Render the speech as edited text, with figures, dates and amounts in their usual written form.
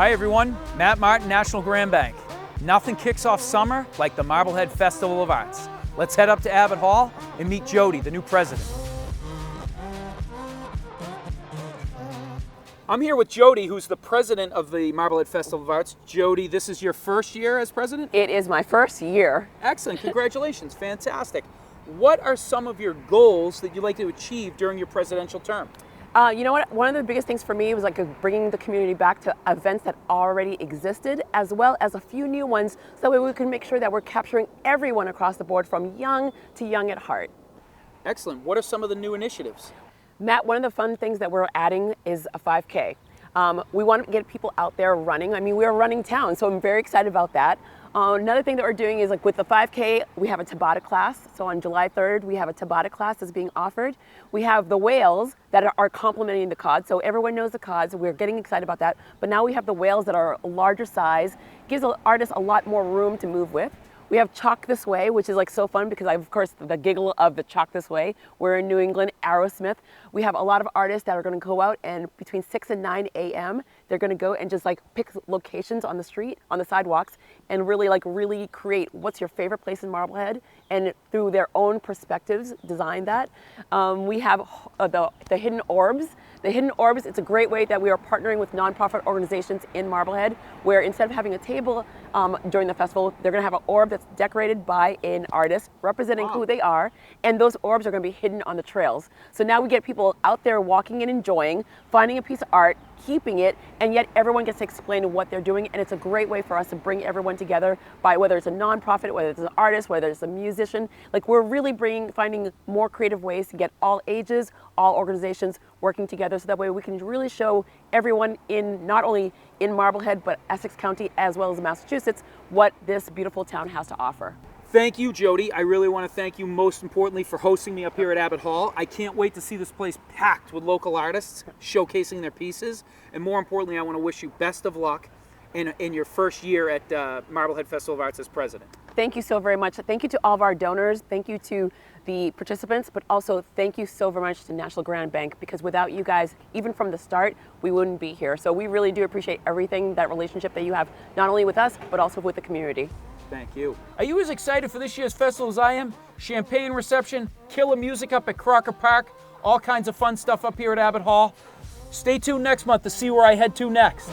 Hi everyone, Matt Martin, National Grand Bank. Nothing kicks off summer like the Marblehead Festival of Arts. Let's head up to Abbott Hall and meet Jody, the new president. I'm here with Jody, who's the president of the Marblehead Festival of Arts. Jody, this is your first year as president? It is my first year. Excellent, congratulations, fantastic. What are some of your goals that you'd like to achieve during your presidential term? You know what? One of the biggest things for me was bringing the community back to events that already existed, as well as a few new ones, so that way we can make sure that we're capturing everyone across the board, from young to young at heart. Excellent. What are some of the new initiatives? Matt, one of the fun things that we're adding is a 5K. We want to get people out there running. I mean, we're a running town, so I'm very excited about that. Another thing that we're doing is with the 5K, we have a Tabata class. So on July 3rd, we have a Tabata class that's being offered. We have the whales that are complementing the cods. So everyone knows the cods. We're getting excited about that. But now we have the whales that are a larger size. Gives artists a lot more room to move with. We have Chalk This Way, which is so fun because of course, the giggle of the Chalk This Way. We're in New England, Aerosmith. We have a lot of artists that are going to go out, and between 6 and 9 a.m., they're going to go and just pick locations on the street, on the sidewalks, and really create what's your favorite place in Marblehead, and through their own perspectives, design that. We have the Hidden Orbs. The Hidden Orbs, it's a great way that we are partnering with nonprofit organizations in Marblehead, where instead of having a table during the festival, they're going to have an orb that's decorated by an artist representing who they are, and those orbs are going to be hidden on the trails. So now we get people out there walking and enjoying, finding a piece of art, keeping it, and yet everyone gets to explain what they're doing, and it's a great way for us to bring everyone together, by whether it's a nonprofit, whether it's an artist, whether it's a musician. We're really finding more creative ways to get all ages, all organizations working together, so that way we can really show everyone not only in Marblehead, but Essex County as well as Massachusetts, what this beautiful town has to offer. Thank you, Jody. I really want to thank you most importantly for hosting me up here at Abbott Hall. I can't wait to see this place packed with local artists showcasing their pieces. And more importantly, I want to wish you best of luck in your first year at Marblehead Festival of Arts as president. Thank you so very much. Thank you to all of our donors. Thank you to the participants, but also thank you so very much to National Grand Bank, because without you guys, even from the start, we wouldn't be here. So we really do appreciate everything, that relationship that you have, not only with us, but also with the community. Thank you. Are you as excited for this year's festival as I am? Champagne reception, killer music up at Crocker Park, all kinds of fun stuff up here at Abbott Hall. Stay tuned next month to see where I head to next.